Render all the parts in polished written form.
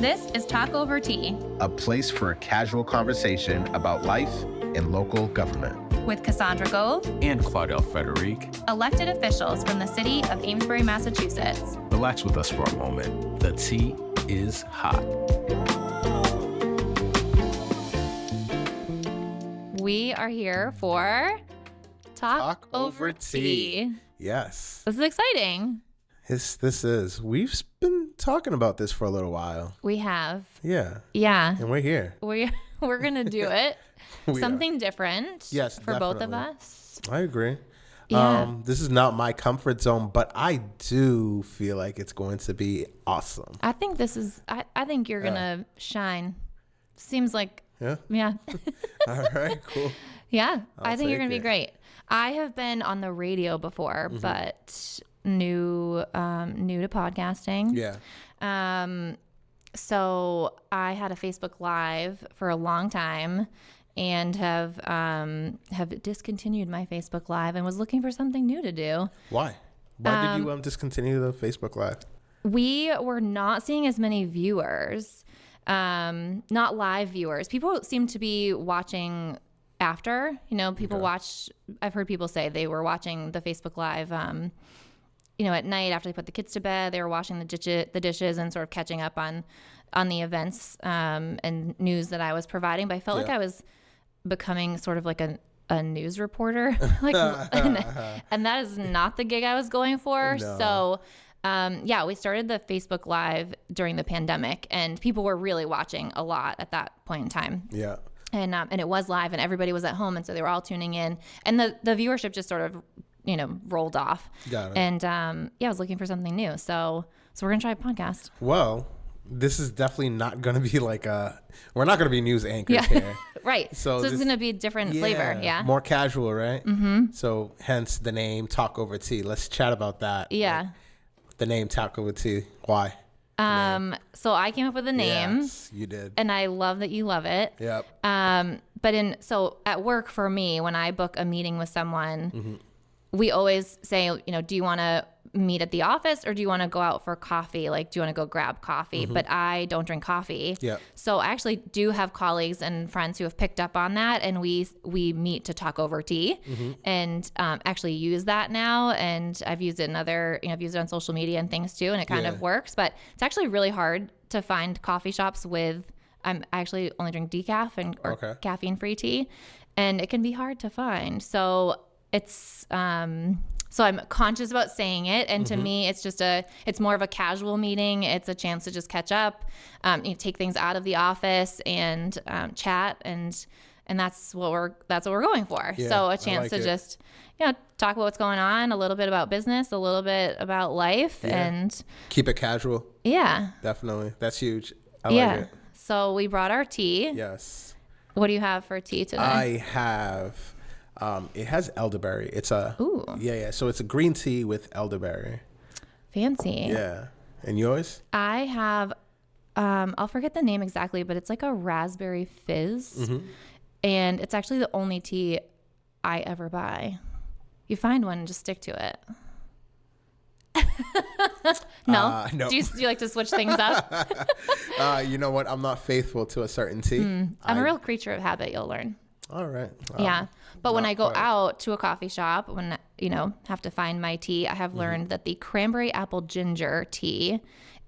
This is Talk Over Tea, a place for a casual conversation about life and local government. with Kassandra and Claudel Frederic. elected officials from the city of Amesbury, Massachusetts. Relax with us for a moment. The tea is hot. We are here for Talk Over Tea. Yes. This is exciting. This is. We've been talking about this for a little while. We have. Yeah. Yeah. And we're here. We're going to do it. We Something different. Yes, for both of definitely. us. I agree. Yeah. This is not my comfort zone, but I do feel like it's going to be awesome. I think this is, I think you're going to shine. Seems like, Yeah. yeah. All right. Cool. Yeah. I I'll think you're going to be take it. great. I have been on the radio before, but new to podcasting. Yeah. So I had a Facebook Live for a long time and have discontinued my Facebook Live and was looking for something new to do. Why? Why did you discontinue the Facebook Live? We were not seeing as many viewers, not live viewers. People seem to be watching after, people watch. I've heard people say they were watching the Facebook Live, at night after they put the kids to bed. They were washing the dishes and sort of catching up on the events and news that I was providing. But I felt like I was becoming sort of like a news reporter, and that is not the gig I was going for. No. So, we started the Facebook Live during the pandemic, and people were really watching a lot at that point in time. Yeah. And it was live, and everybody was at home, and so they were all tuning in, and the viewership just sort of rolled off. Got it. And I was looking for something new, so we're gonna try a podcast. Well, this is definitely not going to be like we're not going to be news anchors here. Right. So it's gonna be a different flavor. Yeah. More casual, right? Mm-hmm. So hence the name Talk Over Tea. Let's chat about that. Yeah. Like, the name Talk Over Tea. Why? So I came up with a name. Yes, you did. And I love that you love it. Yep. But so at work for me, when I book a meeting with someone, we always say, do you want to meet at the office or do you want to go out for coffee? Like, do you want to go grab coffee? But I don't drink coffee. Yep. So I actually do have colleagues and friends who have picked up on that, and we meet to talk over tea and actually use that now. And I've used it in I've used it on social media and things too, and it kind of works. But it's actually really hard to find coffee shops with. I actually only drink decaf or caffeine-free tea, and it can be hard to find. So it's so I'm conscious about saying it, and to me, it's more of a casual meeting. It's a chance to just catch up, take things out of the office and chat, and that's what we're going for. Yeah, so a I chance like to it. just talk about what's going on, a little bit about business, a little bit about life, and Keep it casual. yeah, Definitely. That's huge. I like it. So we brought our tea. Yes. What do you have for tea today? I have, it has elderberry. It's a, Ooh. yeah. So it's a green tea with elderberry. Fancy. Yeah. And yours? I have, I'll forget the name exactly, but it's like a raspberry fizz. And it's actually the only tea I ever buy. You find one and just stick to it. No? No. Do you like to switch things up? You know what? I'm not faithful to a certain tea. I'm a real creature of habit, you'll learn. All right. Yeah. But when not I go quite. out to a coffee shop, when, have to find my tea, I have learned that the cranberry apple ginger tea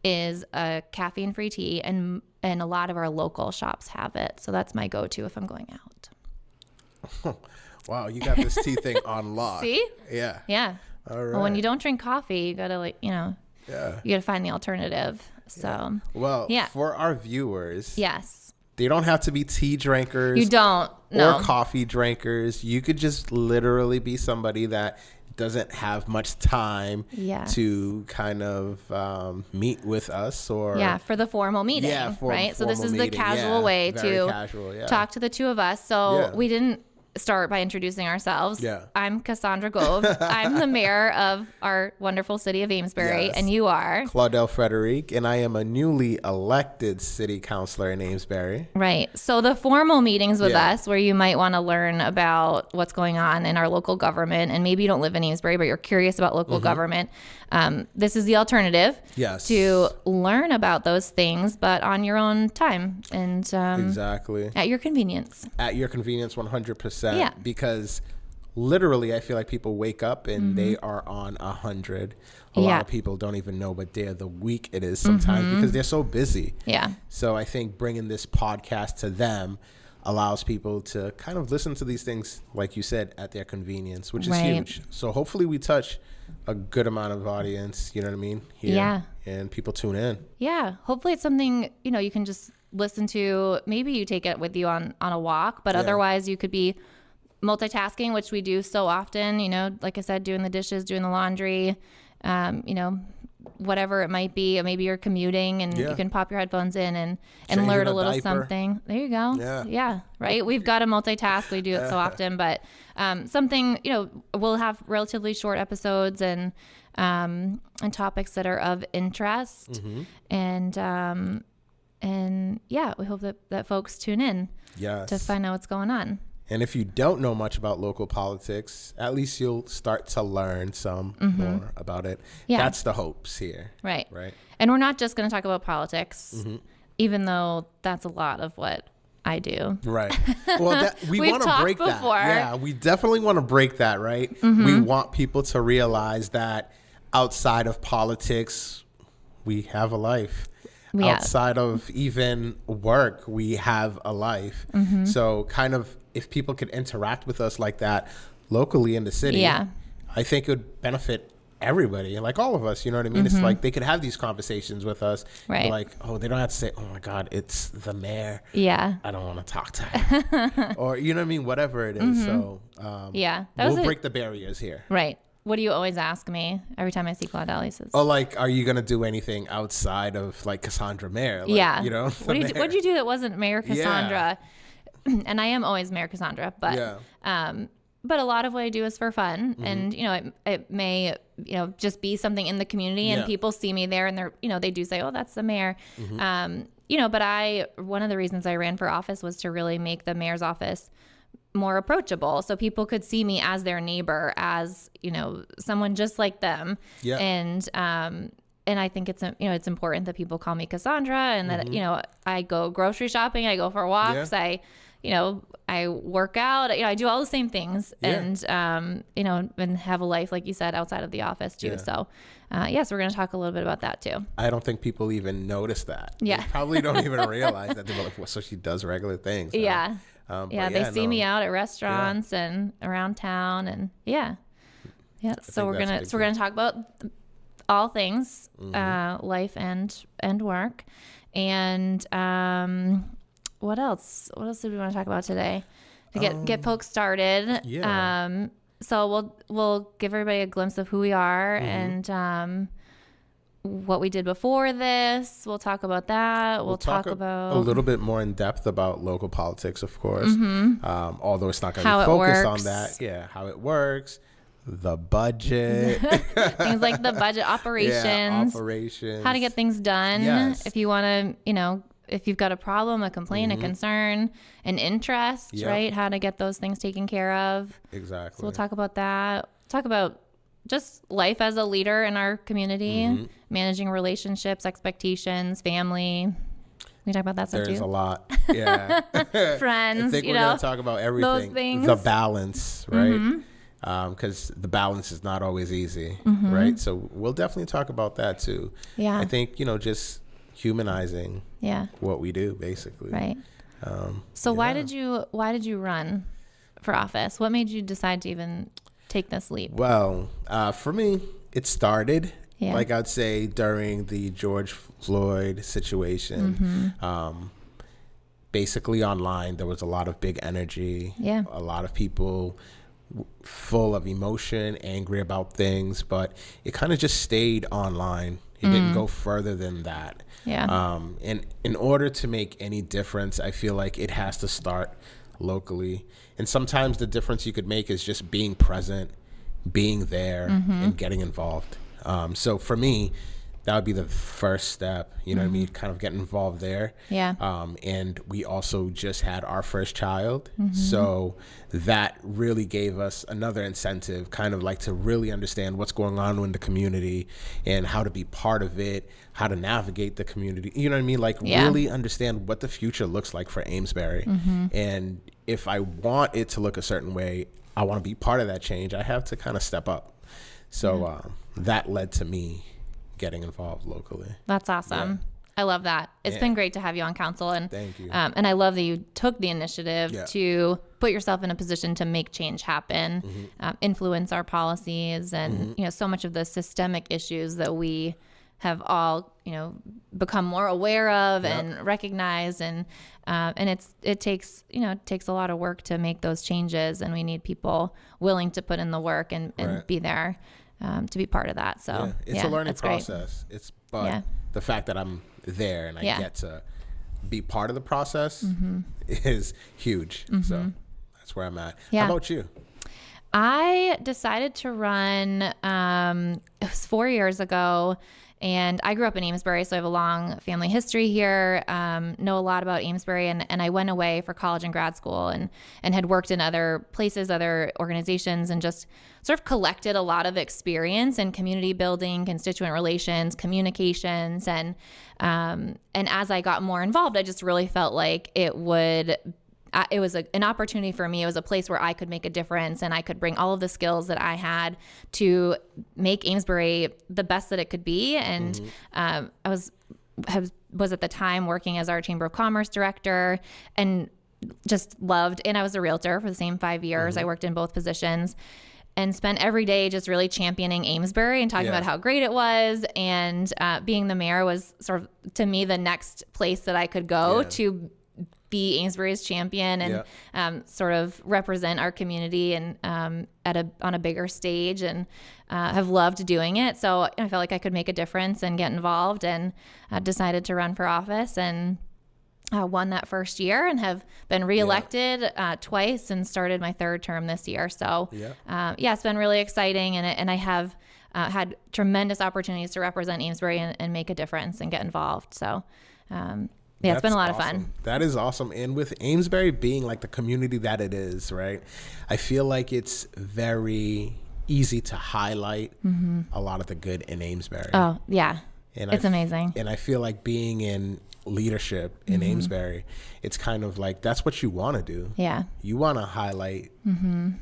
is a caffeine-free tea, and a lot of our local shops have it. So that's my go-to if I'm going out. Wow, you got this tea thing on lock. See? Yeah. Yeah. All right. Well, when you don't drink coffee, you gotta Yeah. you gotta find the alternative. So Well, yeah. for our viewers, Yes. they don't have to be tea drinkers. You don't. No. Or coffee drinkers. You could just literally be somebody that doesn't have much time Yes. to kind of meet with us or For the formal meeting. Yeah, right. So this formal is the meeting. casual Yeah, way very to casual, yeah. talk to the two of us. So Yeah. we didn't start by introducing ourselves. Yeah. I'm Kassandra Gove. I'm the mayor of our wonderful city of Amesbury, Yes. and you are? Claudel Frederic, and I am a newly elected city councilor in Amesbury. Right. So the formal meetings with Yeah. us, where you might want to learn about what's going on in our local government, and maybe you don't live in Amesbury, but you're curious about local government. This is the alternative Yes. to learn about those things, but on your own time and Exactly. at your convenience. At your convenience, 100%. Yeah. Because literally, I feel like people wake up and they are on 100. A lot Yeah. of people don't even know what day of the week it is sometimes because they're so busy. Yeah. So I think bringing this podcast to them allows people to kind of listen to these things, like you said, at their convenience, which is Right. huge. So hopefully we touch a good amount of audience, you know what I mean? Here, Yeah. and people tune in. Yeah. Hopefully it's something, you can just listen to. Maybe you take it with you on a walk, but Yeah. otherwise you could be multitasking, which we do so often, like I said, doing the dishes, doing the laundry, whatever it might be. Maybe you're commuting and Yeah. you can pop your headphones in and Changing learn a a little diaper. something. There you go. Yeah. Right. We've got to multitask. We do it so often, but something, we'll have relatively short episodes and topics that are of interest. Mm-hmm. And yeah, we hope that folks tune in Yes. to find out what's going on. And if you don't know much about local politics, at least you'll start to learn some more about it. Yeah. That's the hopes here. Right. Right. And we're not just going to talk about politics, even though that's a lot of what I do. Right. Well, we We've want to talked break that. before. Yeah, we definitely want to break that, right? We want people to realize that outside of politics, we have a life. Yeah. Outside of even work, we have a life. So kind of if people could interact with us like that locally in the city, Yeah. I think it would benefit everybody, like all of us, you know what I mean? It's like they could have these conversations with us. Right. Like, oh, they don't have to say, oh my God, it's the mayor. Yeah. I don't want to talk to her. Or, you know what I mean? Whatever it is. So Yeah. we'll break the barriers here. Right. What do you always ask me every time I see Claudel? He says, Oh, like, are you going to do anything outside of like Kassandra Mayor? Like, yeah. You know? What'd you do that wasn't Mayor Kassandra? And I am always Mayor Kassandra, but but a lot of what I do is for fun, and it may just be something in the community, and people see me there, and they're they do say, oh, that's the mayor, but one of the reasons I ran for office was to really make the mayor's office more approachable, so people could see me as their neighbor, as someone just like them, and I think it's important that people call me Kassandra, and that I go grocery shopping, I go for walks, I work out, I do all the same things, and and have a life, like you said, outside of the office too. So so we're going to talk a little bit about that too. I don't think people even notice that. Yeah. They probably don't even realize that. They're like, well, so she does regular things. Huh? Yeah. They see me out. out at restaurants and around town, and so we're that's gonna talk about all things life and work, and what else did we want to talk about today to get folks started? So we'll give everybody a glimpse of who we are and what we did before this. We'll talk about that. We'll talk about a little bit more in depth about local politics, of course. Although it's not going to How be it focused on works. that. Yeah, how it works, the budget, things like the budget operations, operations, how to get things done. Yes. If you want to, if you've got a problem, a complaint, a concern, an interest, right? How to get those things taken care of. Exactly. So we'll talk about that. Talk about just life as a leader in our community, managing relationships, expectations, family. We talk about that stuff There's too. a lot. Yeah. Friends, I think we're going to talk about everything. things. The balance, right? Because the balance is not always easy, right? So we'll definitely talk about that too. Yeah. I think, just humanizing what we do, basically. Right. So why did you run for office? What made you decide to even take this leap? Well, for me, it started, Yeah. like I'd say, during the George Floyd situation. Basically online, there was a lot of big energy. Yeah. A lot of people full of emotion, angry about things, but it kind of just stayed online. It didn't go further than that. Yeah. And in order to make any difference, I feel like it has to start locally. And sometimes the difference you could make is just being present, being there, and getting involved. So for me, that would be the first step, you know what I mean? Kind of getting involved there. Yeah. And we also just had our first child. So that really gave us another incentive, kind of like to really understand what's going on in the community and how to be part of it, how to navigate the community. You know what I mean? Like really understand what the future looks like for Amesbury. And if I want it to look a certain way, I want to be part of that change. I have to kind of step up. So that led to me getting involved locally. That's awesome. I love that. It's been great to have you on council, and thank you. And I love that you took the initiative to put yourself in a position to make change happen, influence our policies, and you know, so much of the systemic issues that we have all, you know, become more aware of and recognize, and it takes a lot of work to make those changes, and we need people willing to put in the work and be there to be part of that. So it's a learning process. Great. But the fact that I'm there and I get to be part of the process is huge. So that's where I'm at. How about you? I decided to run, it was 4 years ago, and I grew up in Amesbury, so I have a long family history here, know a lot about Amesbury, and I went away for college and grad school and had worked in other places, other organizations, and just sort of collected a lot of experience in community building, constituent relations, communications, and as I got more involved, I just really felt like it was an opportunity for me. It was a place where I could make a difference, and I could bring all of the skills that I had to make Amesbury the best that it could be. And I was at the time working as our Chamber of Commerce director, and just loved, and I was a realtor for the same 5 years. I worked in both positions and spent every day just really championing Amesbury and talking about how great it was. And being the mayor was sort of, to me, the next place that I could go to be Amesbury's champion and sort of represent our community and on a bigger stage, and have loved doing it. So I felt like I could make a difference and get involved, and decided to run for office, and won that first year, and have been reelected twice, and started my third term this year. So it's been really exciting, and I have had tremendous opportunities to represent Amesbury and make a difference and get involved. So it's been a lot of fun. That is awesome. And with Amesbury being like the community that it is, right? I feel like it's very easy to highlight a lot of the good in Amesbury. Oh, yeah. And it's amazing. And I feel like being in leadership in Amesbury, it's kind of like that's what you want to do. Yeah. You want to highlight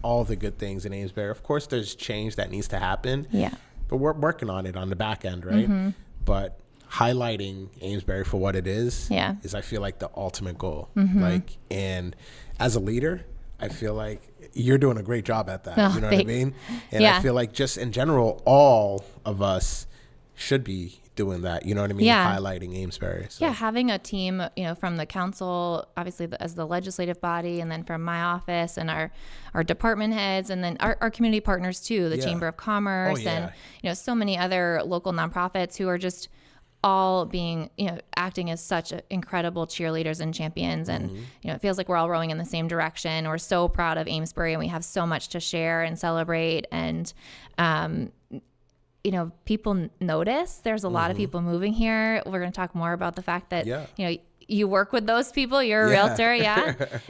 all the good things in Amesbury. Of course, there's change that needs to happen. Yeah. But we're working on it on the back end, right? But highlighting Amesbury for what it is I feel like the ultimate goal. Like, and as a leader, I feel like you're doing a great job at that. You know what I mean? And I feel like just in general, all of us should be doing that. You know what I mean? Highlighting Amesbury. So. Yeah, having a team, from the council, obviously as the legislative body, and then from my office and our department heads, and then our community partners too, the Chamber of Commerce, and so many other local nonprofits who are just all being, acting as such incredible cheerleaders and champions. And, it feels like we're all rowing in the same direction. We're so proud of Amesbury, and we have so much to share and celebrate. And, people notice there's a lot of people moving here. We're going to talk more about the fact that, you work with those people, you're a realtor.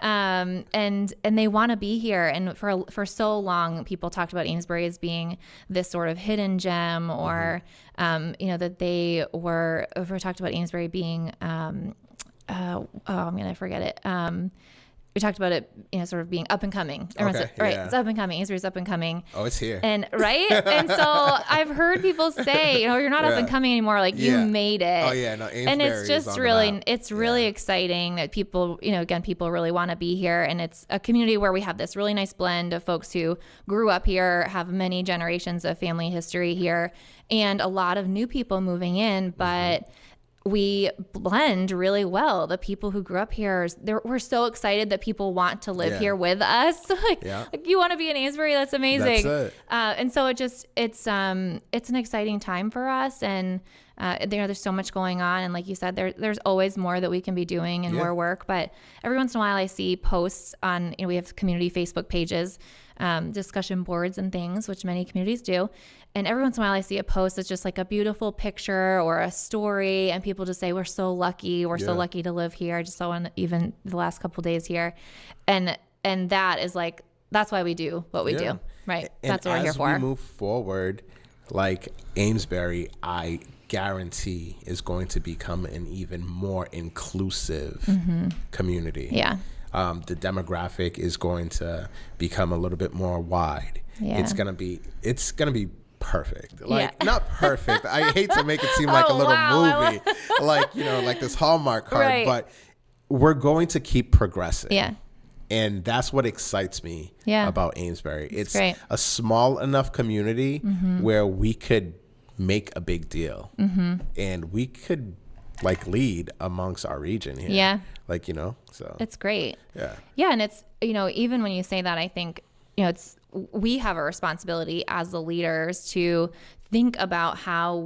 And they want to be here. And for so long, people talked about Amesbury as being this sort of hidden gem, or, that they were talked about Amesbury being, I'm going to forget it. We talked about it, sort of being up and coming. It's up and coming. Amesbury's up and coming. Oh, it's here. And and so I've heard people say, you're not up and coming anymore. Like you made it. Oh yeah, no. Amesbury, and it's just really exciting that people, again, people really want to be here, and it's a community where we have this really nice blend of folks who grew up here, have many generations of family history here, and a lot of new people moving in, but. We blend really well. The people who grew up here, we're so excited that people want to live here with us. Like you want to be in Amesbury, that's amazing. That's it. And so it's an exciting time for us, and There's so much going on. And like you said, there's always more that we can be doing and more work. But every once in a while I see posts on, we have community Facebook pages, discussion boards and things, which many communities do. And every once in a while I see a post that's just like a beautiful picture or a story, and people just say, we're so lucky. We're so lucky to live here. I just saw one even the last couple of days here. And that is like, that's why we do what we do. Right. And that's what we're here for. As we move forward, like Amesbury, I guarantee is going to become an even more inclusive community. Yeah. The demographic is going to become a little bit more wide. Yeah. It's gonna be perfect. Like not perfect. I hate to make it seem like a little movie, like like this Hallmark card, but we're going to keep progressing. Yeah. And that's what excites me about Amesbury. It's great. A small enough community where we could make a big deal, and we could like lead amongst our region here. Yeah. Like, so it's great. Yeah. Yeah. And it's, even when you say that, I think, we have a responsibility as the leaders to think about how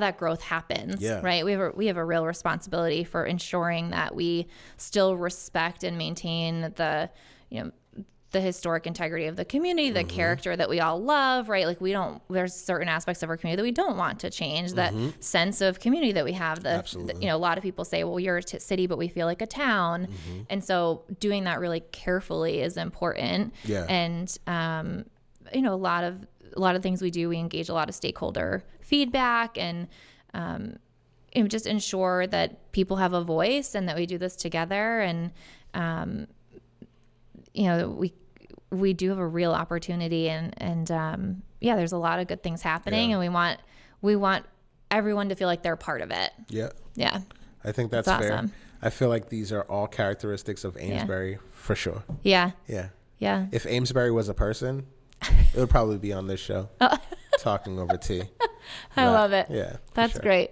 that growth happens. Yeah. Right. We have a real responsibility for ensuring that we still respect and maintain the historic integrity of the community, the character that we all love, right? Like there's certain aspects of our community that we don't want to change, that sense of community that we have. A lot of people say, well, you're a city, but we feel like a town. And so doing that really carefully is important. Yeah. And, a lot of things we do, we engage a lot of stakeholder feedback and, just ensure that people have a voice and that we do this together. And, we do have a real opportunity and there's a lot of good things happening, and we want everyone to feel like they're part of it. Yeah. Yeah. I think that's fair. Awesome. I feel like these are all characteristics of Amesbury for sure. Yeah. Yeah. Yeah. If Amesbury was a person, it would probably be on this show talking over tea. I love it. Yeah. That's great.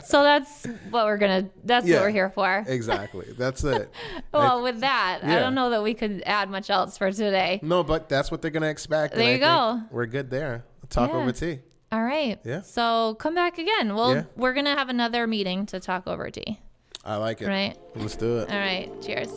So that's what what we're here for. Exactly. That's it. Well, with that, I don't know that we could add much else for today. No, but that's what they're going to expect. There you go. We're good there. Talk over tea. All right. Yeah. So come back again. We're going to have another meeting to talk over tea. I like it. Right. Let's do it. All right. Cheers.